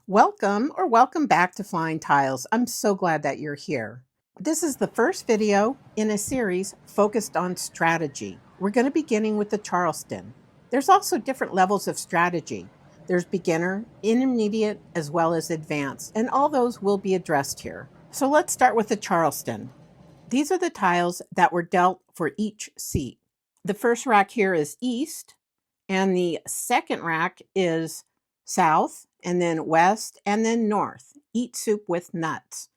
Welcome or welcome back to Flying Tiles. I'm so glad that you're here. This is the first video in a series focused on strategy. We're going to be beginning with the Charleston. There's also different levels of strategy. There's beginner, intermediate, as well as advanced, and all those will be addressed here. So let's start with the Charleston. These are the tiles that were dealt for each seat. The first rack here is east, and the second rack is south, and then west, and then north. Eat soup with nuts.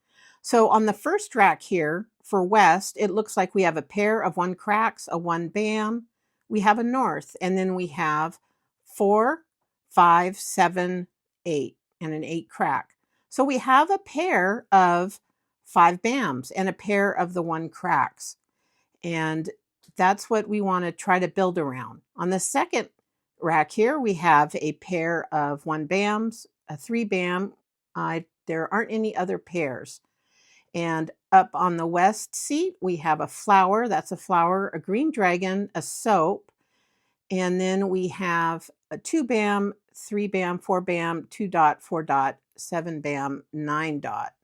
So on the first rack here for west, it looks like we have a pair of 1 cracks, a 1 bam. We have a north, and then we have 4, 5, 7, 8, and an 8 crack. So we have a pair of 5 bams and a pair of the 1 cracks. And that's what we want to try to build around. On the second rack here, we have a pair of 1 bams, a 3 bam. There aren't any other pairs. And up on the west seat, we have a flower. That's a flower, a green dragon, a soap. And then we have a 2 bam, 3 bam, 4 bam, 2 dot, 4 dot, 7 bam, 9 dot.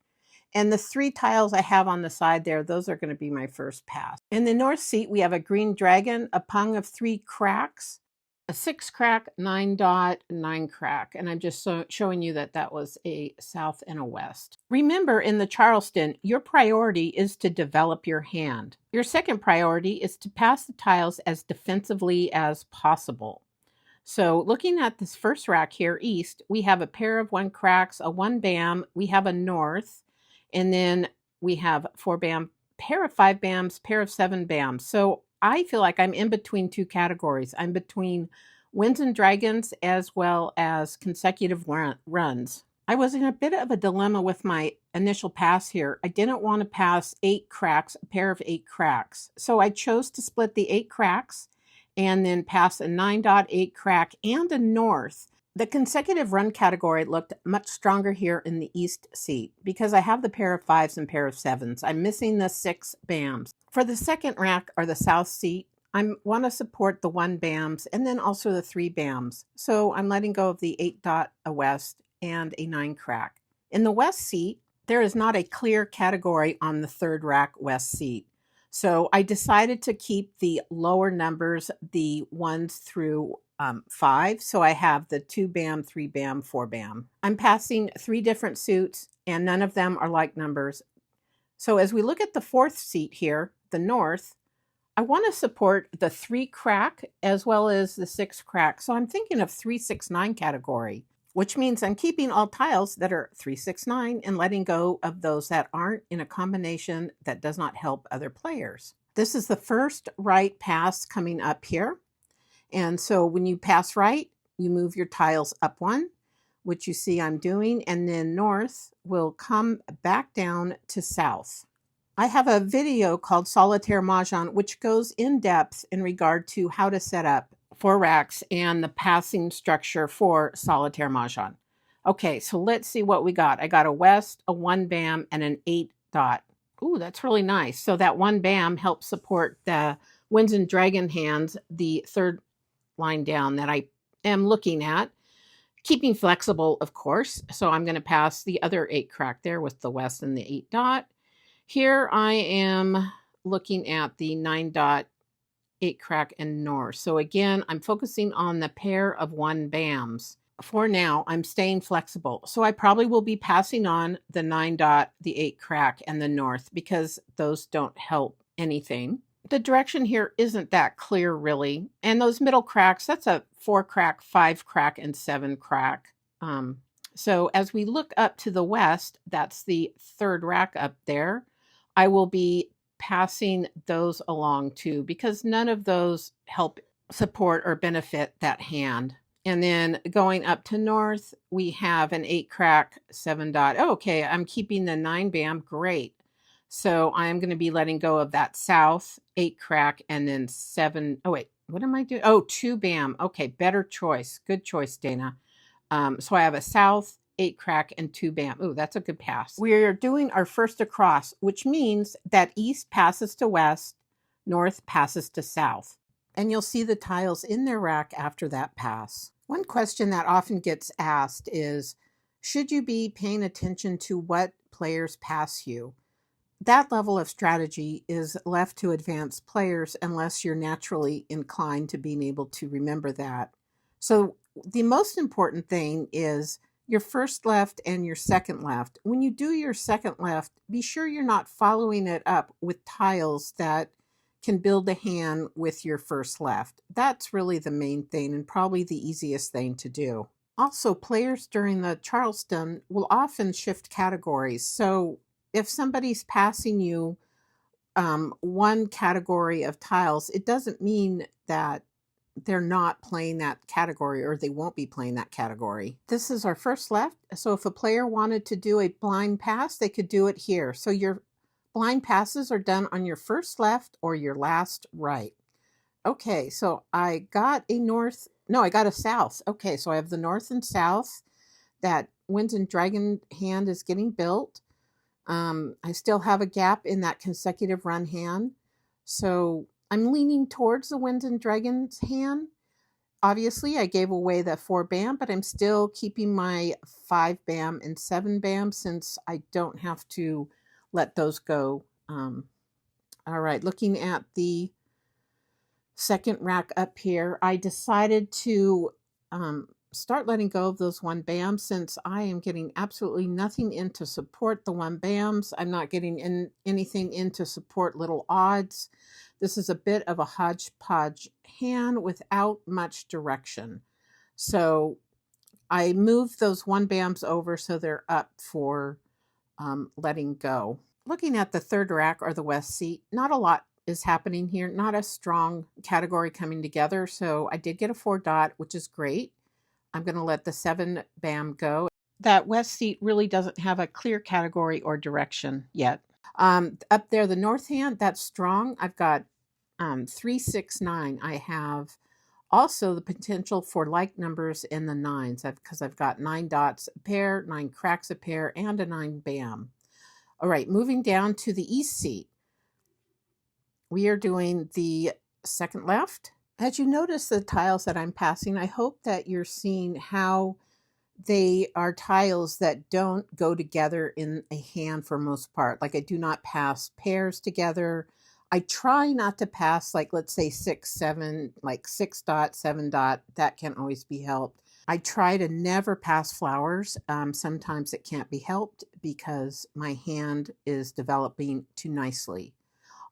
And the 3 tiles I have on the side there, those are going to be my first pass. In the north seat, we have a green dragon, a pung of 3 cracks, a 6 crack, 9 dot, 9 crack. And I'm just showing you that that was a south and a west. Remember, in the Charleston, your priority is to develop your hand. Your second priority is to pass the tiles as defensively as possible. So looking at this first rack here, east, we have a pair of 1 cracks, a 1 bam, we have a north, and then we have 4 bam, pair of 5 bams, pair of 7 bams. So I feel like I'm in between 2 categories. I'm between Winds and Dragons as well as consecutive runs. I was in a bit of a dilemma with my initial pass here. I didn't want to pass 8 cracks, a pair of 8 cracks. So I chose to split the 8 cracks and then pass a 9 dot, 8 crack, and a north. The consecutive run category looked much stronger here in the east seat because I have the pair of 5s and pair of 7s. I'm missing the 6 bams. For the second rack, or the south seat, I want to support the 1 bams and then also the 3 bams. So I'm letting go of the 8 dot, a west, and a 9 crack. In the west seat, there is not a clear category on the third rack west seat. So I decided to keep the lower numbers, the 1s through 5. So I have the 2 bam, 3 bam, 4 bam. I'm passing 3 different suits and none of them are like numbers. So as we look at the fourth seat here, the north, I want to support the 3 crack as well as the 6 crack. So I'm thinking of 3, 6, 9 category, which means I'm keeping all tiles that are 3, 6, 9 and letting go of those that aren't in a combination that does not help other players. This is the first right pass coming up here. And so when you pass right, you move your tiles up 1, which you see I'm doing, and then north will come back down to south. I have a video called Solitaire Mah Jongg, which goes in depth in regard to how to set up 4 racks and the passing structure for Solitaire Mah Jongg. Okay, so let's see what we got. I got a west, a 1 bam, and an 8 dot. Ooh, that's really nice. So that 1 bam helps support the Winds and Dragon hands, the third line down that I am looking at, keeping flexible, of course. So I'm going to pass the other 8 crack there with the west and the 8 dot. Here I am looking at the 9 dot, 8 crack, and north. So again, I'm focusing on the pair of 1 bams. For now, I'm staying flexible. So I probably will be passing on the 9 dot, the 8 crack, and the north because those don't help anything. The direction here isn't that clear, really. And those middle cracks, that's a 4 crack, 5 crack, and 7 crack. So as we look up to the west, that's the third rack up there. I will be passing those along too because none of those help support or benefit that hand. And then going up to north, we have an 8 crack, 7 dot. Oh, okay, I'm keeping the 9 bam. Great. So I'm going to be letting go of that south, 8 crack, and then 7. Oh, wait, what am I doing? Oh, 2 bam. Okay, better choice. Good choice, Dana. So I have a south, 8 crack, and 2 bam. Ooh, that's a good pass. We are doing our first across, which means that east passes to west, north passes to south. And you'll see the tiles in their rack after that pass. One question that often gets asked is, Should you be paying attention to what players pass you? That level of strategy is left to advanced players unless you're naturally inclined to being able to remember that. So, the most important thing is your first left and your second left. When you do your second left, be sure you're not following it up with tiles that can build a hand with your first left. That's really the main thing and probably the easiest thing to do. Also, players during the Charleston will often shift categories. So, if somebody's passing you one category of tiles, it doesn't mean that they're not playing that category or they won't be playing that category. This is our first left. So if a player wanted to do a blind pass, they could do it here. So your blind passes are done on your first left or your last right. Okay, so I got a north. No, I got a south. Okay, so I have the north and south. That Winds and Dragon hand is getting built. I still have a gap in that consecutive run hand. So I'm leaning towards the Winds and Dragons hand. Obviously, I gave away the 4 BAM, but I'm still keeping my 5 BAM and 7 BAM since I don't have to let those go. All right, looking at the second rack up here, I decided to start letting go of those 1 BAM since I am getting absolutely nothing in to support the 1 BAMs. I'm not getting anything in to support little odds. This is a bit of a hodgepodge hand without much direction. So I moved those 1 BAMs over so they're up for letting go. Looking at the third rack or the west seat, not a lot is happening here, not a strong category coming together. So I did get a 4 dot, which is great. I'm going to let the 7 BAM go. That west seat really doesn't have a clear category or direction yet. Up there, the north hand, that's strong. I've got 3, 6, 9. I have also the potential for like numbers in the 9s because I've got 9 dots a pair, 9 cracks a pair, and a 9 BAM. All right, moving down to the east seat. We are doing the second left. As you notice the tiles that I'm passing, I hope that you're seeing how they are tiles that don't go together in a hand for most part. Like I do not pass pairs together. I try not to pass like, let's say 6, 7, like 6 dot, 7 dot. That can always be helped. I try to never pass flowers. Sometimes it can't be helped because my hand is developing too nicely.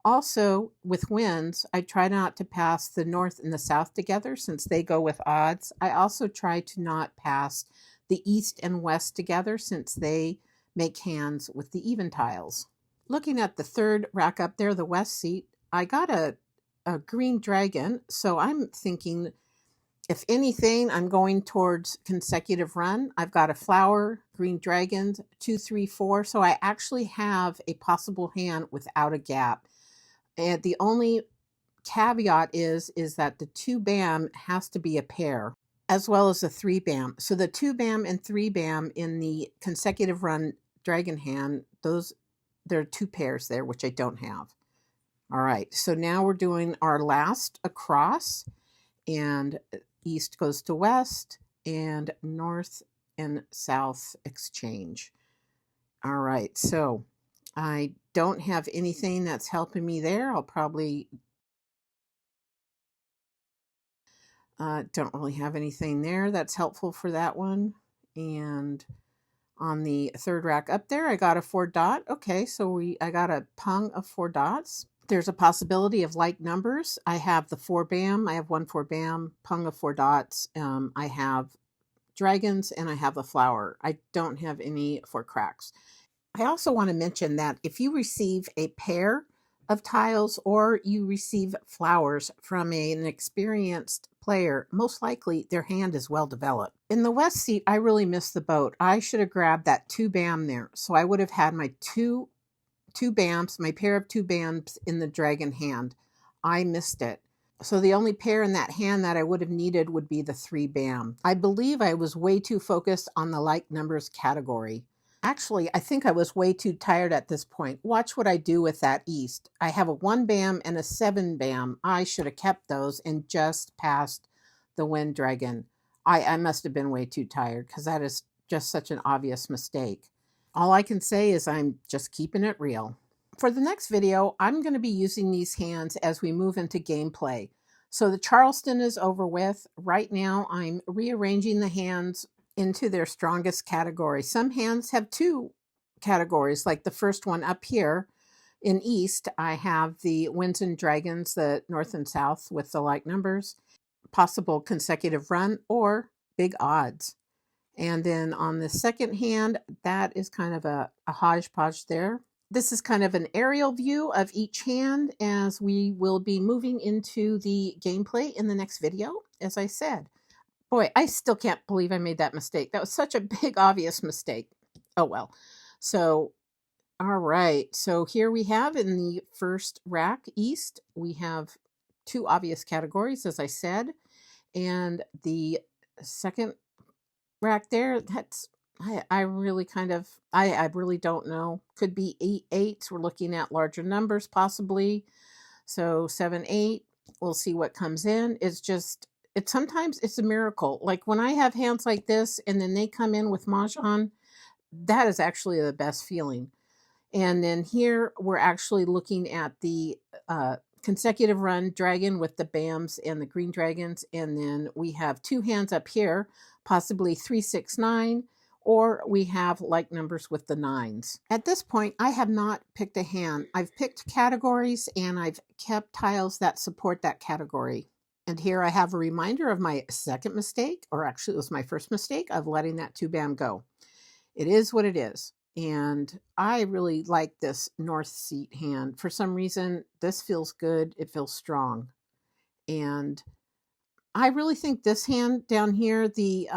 Also, with winds, I try not to pass the north and the south together since they go with odds. I also try to not pass the east and west together since they make hands with the even tiles. Looking at the third rack up there, the west seat, I got a green dragon. So I'm thinking, if anything, I'm going towards consecutive run. I've got a flower, green dragons, 2, 3, 4. So I actually have a possible hand without a gap. And the only caveat is that the 2 BAM has to be a pair as well as the 3 BAM. So the 2 BAM and 3 BAM in the consecutive run dragon hand, there are 2 pairs there, which I don't have. All right, so now we're doing our last across, and east goes to west and north and south exchange. All right, so I don't have anything that's helping me there. I'll probably don't really have anything there that's helpful for that one. And on the third rack up there, I got a 4 dot. Okay, so I got a pung of 4 dots. There's a possibility of like numbers. I have the 4 BAM. I have 1 4 BAM, pung of 4 dots. I have dragons and I have a flower. I don't have any 4 cracks. I also want to mention that if you receive a pair of tiles or you receive flowers from an experienced player, most likely their hand is well developed. In the west seat, I really missed the boat. I should have grabbed that 2 BAM there. So I would have had my two BAMs, my pair of 2 BAMs in the dragon hand. I missed it. So the only pair in that hand that I would have needed would be the 3 BAM. I believe I was way too focused on the like numbers category. Actually, I think I was way too tired at this point. Watch what I do with that east. I have a 1 BAM and a 7 BAM. I should have kept those and just passed the wind dragon. I must have been way too tired because that is just such an obvious mistake. All I can say is I'm just keeping it real. For the next video, I'm going to be using these hands as we move into gameplay. So the Charleston is over with. Right now, I'm rearranging the hands into their strongest category. Some hands have two categories, like the first one up here in East. I have the Winds and Dragons, the North and South with the like numbers, possible consecutive run, or big odds. And then on the second hand, that is kind of a hodgepodge there. This is kind of an aerial view of each hand as we will be moving into the gameplay in the next video, as I said. Boy, I still can't believe I made that mistake. That was such a big, obvious mistake. Oh, well. So, all right. So here we have in the first rack, East, we have two obvious categories, as I said. And the second rack there, that's I really kind of I really don't know. Could be 8 8s. We're looking at larger numbers possibly. So 7 8. We'll see what comes in. It's sometimes it's a miracle. Like when I have hands like this and then they come in with mahjong, that is actually the best feeling. And then here we're actually looking at the consecutive run dragon with the BAMs and the green dragons. And then we have two hands up here, possibly 3 6 9, or we have like numbers with the 9s. At this point, I have not picked a hand. I've picked categories and I've kept tiles that support that category. And here I have a reminder of my second mistake, or actually it was my first mistake, of letting that 2 BAM go. It is what it is. And I really like this north seat hand. For some reason, this feels good. It feels strong. And I really think this hand down here, the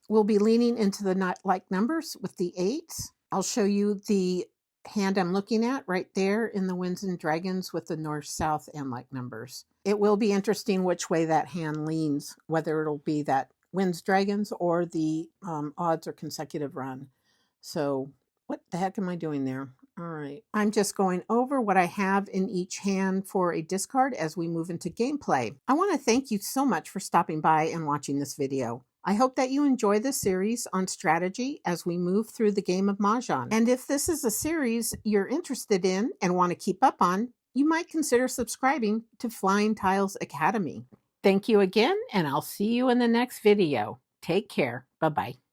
will be leaning into the like numbers with the 8s. I'll show you the hand I'm looking at right there in the Winds and Dragons with the north, south, and like numbers. It will be interesting which way that hand leans, whether it'll be that Winds, Dragons, or the odds or consecutive run. So what the heck am I doing there? All right. I'm just going over what I have in each hand for a discard as we move into gameplay. I want to thank you so much for stopping by and watching this video. I hope that you enjoy this series on strategy as we move through the game of Mahjong. And if this is a series you're interested in and want to keep up on, you might consider subscribing to Flying Tiles Academy. Thank you again, and I'll see you in the next video. Take care. Bye-bye.